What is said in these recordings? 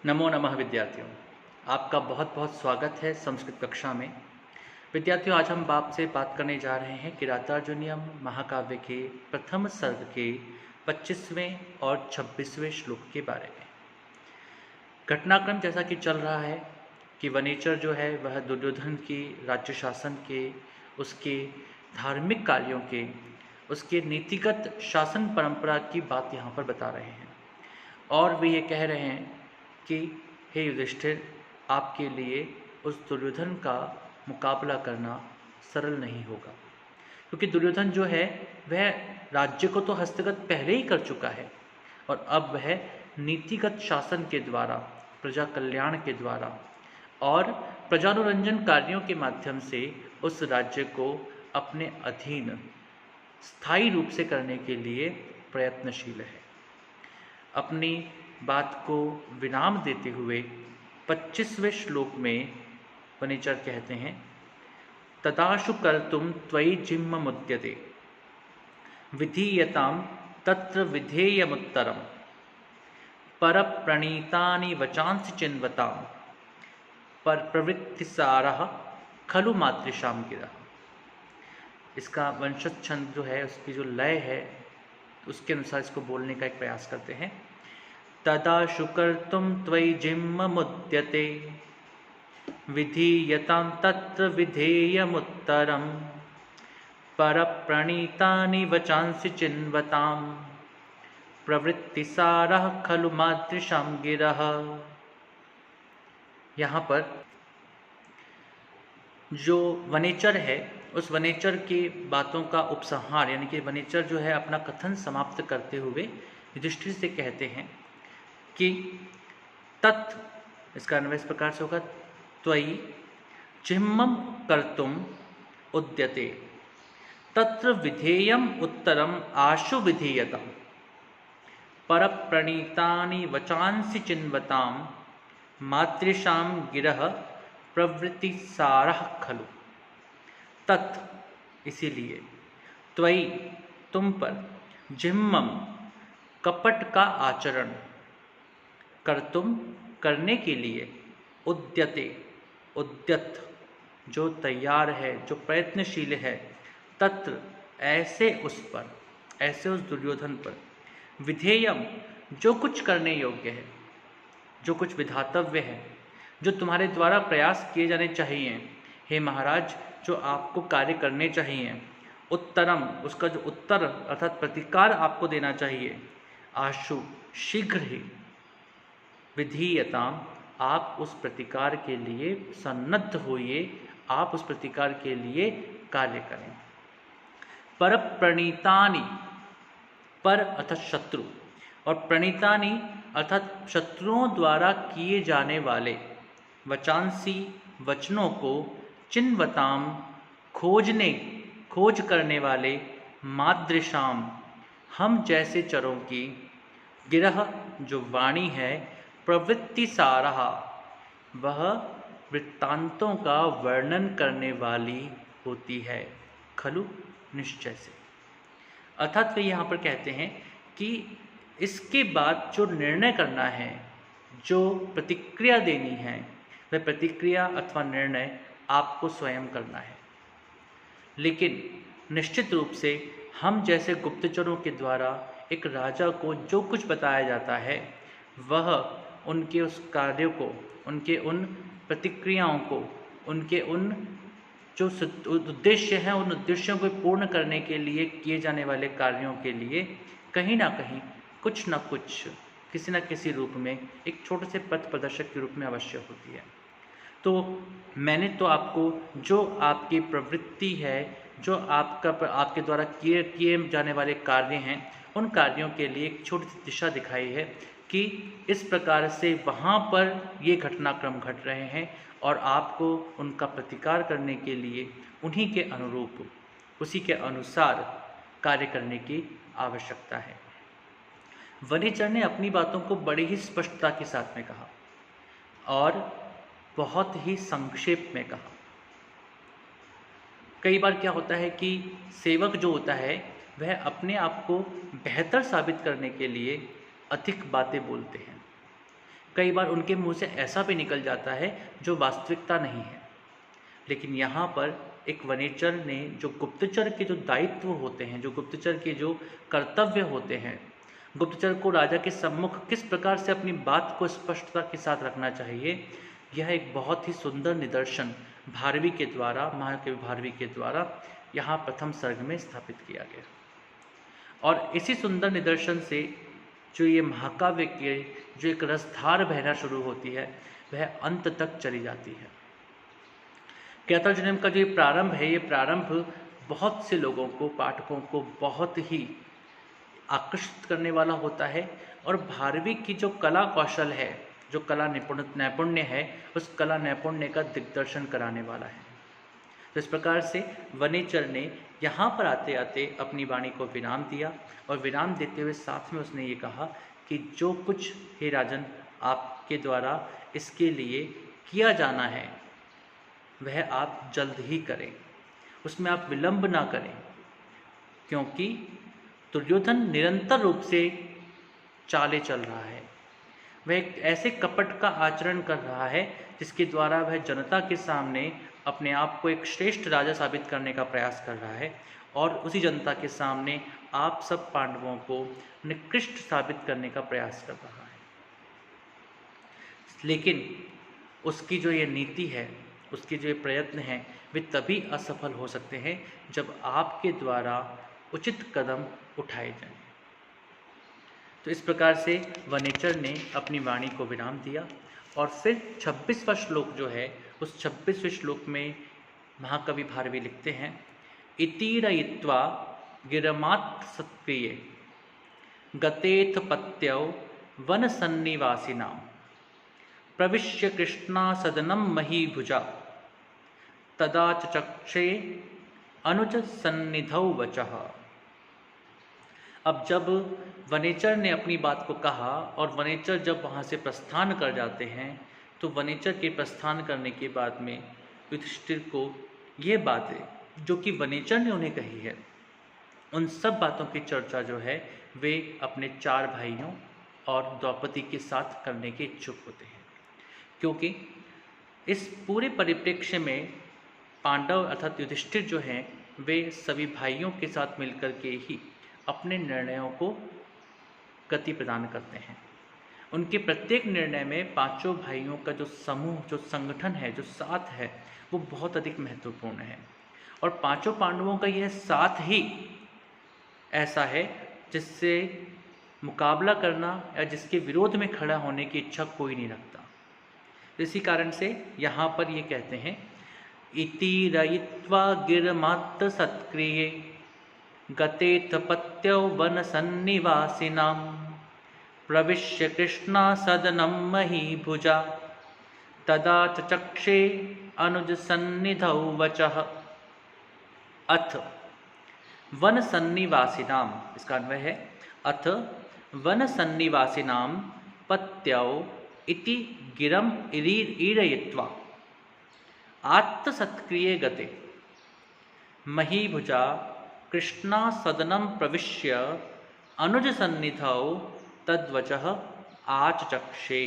नमो नमः विद्यार्थियों। आपका बहुत बहुत स्वागत है संस्कृत कक्षा में। विद्यार्थियों, आज हम आपसे बात करने जा रहे हैं किरातार्जुनीयम महाकाव्य के प्रथम सर्ग के 25वें और 26वें श्लोक के बारे में। घटनाक्रम जैसा कि चल रहा है कि वनेचर जो है वह दुर्योधन की राज्य शासन के, उसके धार्मिक कार्यों के, उसके नीतिगत शासन परंपरा की बात यहाँ पर बता रहे हैं। और वे ये कह रहे हैं कि हे युधिष्ठिर, आपके लिए उस दुर्योधन का मुकाबला करना सरल नहीं होगा, क्योंकि दुर्योधन जो है वह राज्य को तो हस्तगत पहले ही कर चुका है और अब वह नीतिगत शासन के द्वारा, प्रजा कल्याण के द्वारा और प्रजानुरंजन कार्यों के माध्यम से उस राज्य को अपने अधीन स्थायी रूप से करने के लिए प्रयत्नशील है। अपनी बात को विराम देते हुए 25वें श्लोक में वनेचर कहते हैं, तदाशु कर्तुम त्वयि जिह्म मुद्यते विधीयताम तत्र विधेयमुत्तरम परप्रणीतानि वचांसि चिन्वताम पर प्रवृत्तिसारः खलु मातृशाम गिरः। इसका वंशज छंद जो है, उसकी जो लय है, उसके अनुसार इसको बोलने का एक प्रयास करते हैं। तदाशु कर्तुम त्वयि जिह्म मुद्यते विधीयतां तत्र विधेयमुत्तरं परप्रणीतानि वचांसि चिन्वतां प्रवृत्तिसारः खलु मातृशां गिरः। यहाँ पर जो वनेचर है, उस वनेचर की बातों का उपसंहार, यानी कि वनेचर जो है अपना कथन समाप्त करते हुए युधिष्ठिर से कहते हैं कि तत्, इसका अन्वय इस प्रकार से होगा, त्वयि जिह्मं कर्तुम उद्यते तत्र विधेयम उत्तरम आशु विधीयताम् परप्रणीतानि वचांसि चिन्वतां मातृशां गिरः प्रवृत्तिसारः खलु। तत्, इसीलिए, त्वयि, तुम पर, जिह्मम, कपट का आचरण, कर्तुम, करने के लिए, उद्यते, उद्यत, जो तैयार है, जो प्रयत्नशील है, तत्र, ऐसे उस पर, ऐसे उस दुर्योधन पर, विधेयम, जो कुछ करने योग्य है, जो कुछ विधातव्य है, जो तुम्हारे द्वारा प्रयास किए जाने चाहिए, हे महाराज, जो आपको कार्य करने चाहिए, उत्तरम, उसका जो उत्तर अर्थात प्रतिकार आपको देना चाहिए, आशु, शीघ्र ही, विधीयताम, आप उस प्रतिकार के लिए सन्नद्ध होइए, आप उस प्रतिकार के लिए कार्य करें। पर प्रणीतानि, पर अर्थात शत्रु, और प्रणीतानि अर्थात शत्रुओं द्वारा किए जाने वाले, वचांसी, वचनों को, चिन्वताम, खोज करने वाले, मादृशाम, हम जैसे चरों की, गिरह, जो वाणी है, प्रवृत्ति सारः, वह वृत्तांतों का वर्णन करने वाली होती है, खलु, निश्चय से। अर्थात वे यहाँ पर कहते हैं कि इसके बाद जो निर्णय करना है, जो प्रतिक्रिया देनी है, वह प्रतिक्रिया अथवा निर्णय आपको स्वयं करना है। लेकिन निश्चित रूप से हम जैसे गुप्तचरों के द्वारा एक राजा को जो कुछ बताया जाता है, वह उनके उस कार्यों को, उनके उन प्रतिक्रियाओं को, उनके उन जो उद्देश्य हैं, उन उद्देश्यों को पूर्ण करने के लिए किए जाने वाले कार्यों के लिए कहीं ना कहीं कुछ ना कुछ, किसी न किसी रूप में, एक छोटे से पथ प्रदर्शक के रूप में अवश्य होती है। तो मैंने तो आपको जो आपकी प्रवृत्ति है, जो आपके द्वारा किए जाने वाले कार्य हैं, उन कार्यों के लिए एक छोटी सी दिशा दिखाई है कि इस प्रकार से वहाँ पर ये घटनाक्रम घट रहे हैं और आपको उनका प्रतिकार करने के लिए उन्हीं के अनुरूप, उसी के अनुसार कार्य करने की आवश्यकता है। वनेचर ने अपनी बातों को बड़ी ही स्पष्टता के साथ में कहा और बहुत ही संक्षेप में कहा। कई बार क्या होता है कि सेवक जो होता है वह अपने आप को बेहतर साबित करने के लिए अधिक बातें बोलते हैं, कई बार उनके मुंह से ऐसा भी निकल जाता है जो वास्तविकता नहीं है। लेकिन यहाँ पर एक वनेचर ने जो गुप्तचर के जो दायित्व होते हैं, जो गुप्तचर के जो कर्तव्य होते हैं, गुप्तचर को राजा के सम्मुख किस प्रकार से अपनी बात को स्पष्टता के साथ रखना चाहिए, यह एक बहुत ही सुंदर निदर्शन भारवी के द्वारा, महाकवि भारवी के द्वारा यहाँ प्रथम सर्ग में स्थापित किया गया। और इसी सुंदर निदर्शन से जो ये महाकाव्य के जो एक रसधार बहना शुरू होती है, वह अंत तक चली जाती है। कैतर्जनम का जो ये प्रारंभ है, ये प्रारंभ बहुत से लोगों को, पाठकों को बहुत ही आकर्षित करने वाला होता है। और भारवी की जो कला कौशल है, जो कला नैपुण्य है, उस कला नैपुण्य का दिग्दर्शन कराने वाला है। तो इस प्रकार से वनेचर ने यहाँ पर आते आते अपनी वाणी को विराम दिया, और विराम देते हुए साथ में उसने ये कहा कि जो कुछ हे राजन आपके द्वारा इसके लिए किया जाना है, वह आप जल्द ही करें, उसमें आप विलंब ना करें, क्योंकि दुर्योधन निरंतर रूप से चाले चल रहा है। वह एक ऐसे कपट का आचरण कर रहा है जिसके द्वारा वह जनता के सामने अपने आप को एक श्रेष्ठ राजा साबित करने का प्रयास कर रहा है, और उसी जनता के सामने आप सब पांडवों को निकृष्ट साबित करने का प्रयास कर रहा है। लेकिन उसकी जो ये नीति है, उसके जो ये प्रयत्न हैं, वे तभी असफल हो सकते हैं जब आपके द्वारा उचित कदम उठाए जाएं। तो इस प्रकार से वनेचर ने अपनी वाणी को विराम दिया, और फिर 26वां श्लोक जो है, उस 26वें श्लोक में महाकवि भारवी लिखते हैं, इति रयित्वा गिरमात् सत्प्रिये गतेथ पत्यौ वन सन्निवासिनां प्रविश्य कृष्णा सदनम महीभुजा तदा चक्षे अनुज सन्निधौ वचः। अब जब वनेचर ने अपनी बात को कहा और वनेचर जब वहाँ से प्रस्थान कर जाते हैं, तो वनेचर के प्रस्थान करने के बाद में युधिष्ठिर को ये बातें जो कि वनेचर ने उन्हें कही है, उन सब बातों की चर्चा जो है वे अपने 4 भाइयों और द्रौपदी के साथ करने के इच्छुक होते हैं, क्योंकि इस पूरे परिप्रेक्ष्य में पांडव अर्थात युधिष्ठिर जो हैं वे सभी भाइयों के साथ मिलकर के ही अपने निर्णयों को गति प्रदान करते हैं। उनके प्रत्येक निर्णय में पांचों भाइयों का जो समूह, जो संगठन है, जो साथ है, वो बहुत अधिक महत्वपूर्ण है। और पांचों पांडवों का यह साथ ही ऐसा है जिससे मुकाबला करना या जिसके विरोध में खड़ा होने की इच्छा कोई नहीं रखता। इसी कारण से यहाँ पर ये कहते हैं, इति रयित्वा गिरमात् सत्क्रिये गतेथ पत्यौ वन सन्निवासिनां प्रविश्य कृष्णा सदनं महीभुजा तदा चक्षे अनुज सन्निधौ वचः। अथ वन सन्निवासिनां, इसका अन्वय है, अथ वन सन्निवासिनां पत्यौ इति गिरम ईरयित्वा आत्तसत्क्रिये गते महीभुजा कृष्णा सदनम प्रविश्य अनुज सन्निधौ तद्वचः आचचक्षे।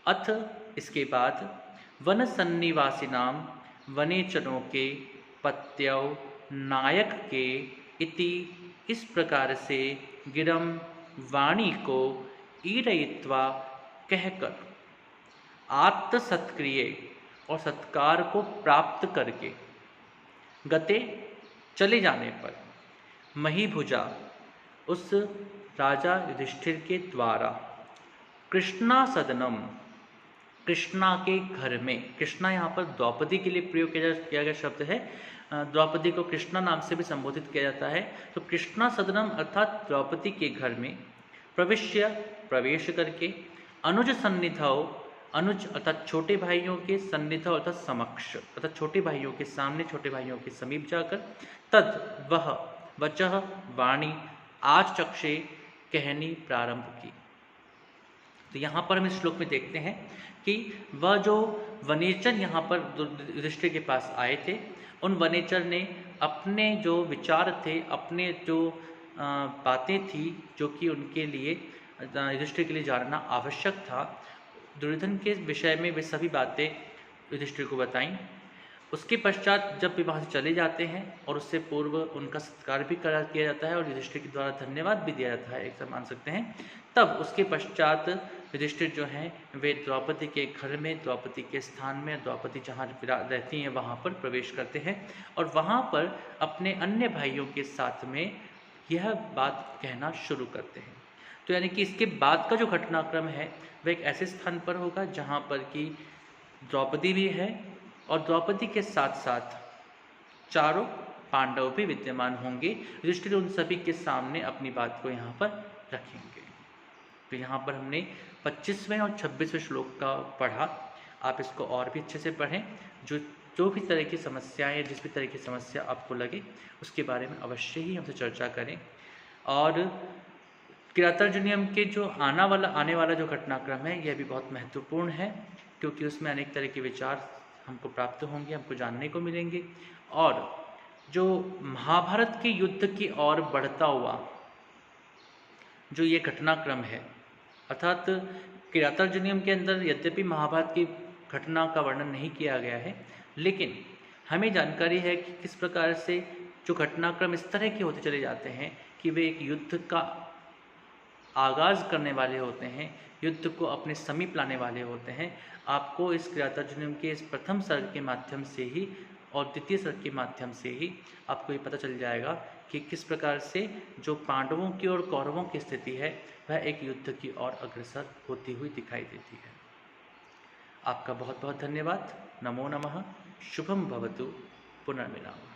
अथ इसके बाद वन सन्निवासिनां वनेचरों के पत्यौ नायक के इति इस प्रकार से गिरम वाणी को ईरयित्वा कहकर आत्तसत्क्रिये और सत्कार को प्राप्त करके गते चले जाने पर महीभुजा उस राजा युधिष्ठिर के द्वारा कृष्णा सदनम, कृष्णा के घर में, कृष्णा यहाँ पर द्रौपदी के लिए प्रयोग किया गया शब्द है, द्रौपदी को कृष्णा नाम से भी संबोधित किया जाता है। तो कृष्णा सदनम अर्थात द्रौपदी के घर में प्रविश्य प्रवेश करके अनुज सन्निधौ, अनुज अर्थात छोटे भाइयों के, सन्निधौ अर्थात समक्ष अर्थात छोटे भाइयों के सामने, छोटे भाइयों के समीप जाकर तद वह वचः वाणी आचक्षे कहनी प्रारंभ की। तो यहाँ पर हम इस श्लोक में देखते हैं कि वह जो वनेचर यहाँ पर युधिष्ठिर के पास आए थे, उन वनेचर ने अपने जो विचार थे, अपने जो बातें थी जो कि उनके लिए युधिष्ठिर के लिए जानना आवश्यक था। दुर्योधन के विषय में वे सभी बातें युधिष्ठिर को बताईं। उसके पश्चात जब वे वहाँ से चले जाते हैं और उससे पूर्व उनका सत्कार भी किया जाता है और युधिष्ठिर के द्वारा धन्यवाद भी दिया जाता है, ऐसा मान सकते हैं। तब उसके पश्चात युधिष्ठिर जो हैं वे द्रौपदी के घर में, द्रौपदी के स्थान में, द्रौपदी जहाँ रहती हैं वहाँ पर प्रवेश करते हैं और वहाँ पर अपने अन्य भाइयों के साथ में यह बात कहना शुरू करते हैं। तो यानी कि इसके बाद का जो घटनाक्रम है वह एक ऐसे स्थान पर होगा जहाँ पर कि द्रौपदी भी है और द्रौपदी के साथ साथ चारों पांडव भी विद्यमान होंगे। युधिष्ठिर उन सभी के सामने अपनी बात को यहाँ पर रखेंगे। तो यहाँ पर हमने 25वें और 26वें श्लोक का पढ़ा। आप इसको और भी अच्छे से पढ़ें। जो भी तरह की समस्याएं, जिस भी तरह की समस्या आपको लगे उसके बारे में अवश्य ही हमसे चर्चा करें। और किरातार्जुनीयम के जो आने वाला जो घटनाक्रम है यह भी बहुत महत्वपूर्ण है, क्योंकि उसमें अनेक तरह के विचार हमको प्राप्त होंगे, हमको जानने को मिलेंगे। और जो महाभारत के युद्ध की ओर बढ़ता हुआ जो ये घटनाक्रम है, अर्थात किरातार्जुनीयम के अंदर यद्यपि महाभारत की घटना का वर्णन नहीं किया गया है, लेकिन हमें जानकारी है कि किस प्रकार से जो घटनाक्रम इस तरह के होते चले जाते हैं कि वे एक युद्ध का आगाज़ करने वाले होते हैं, युद्ध को अपने समीप लाने वाले होते हैं। आपको इस किरातार्जुनीयम के इस प्रथम सर्ग के माध्यम से ही और द्वितीय सर्ग के माध्यम से ही आपको ये पता चल जाएगा कि किस प्रकार से जो पांडवों की और कौरवों की स्थिति है वह एक युद्ध की ओर अग्रसर होती हुई दिखाई देती है। आपका बहुत बहुत धन्यवाद। नमो नमः। शुभम भवतु। पुनर्मिलामः।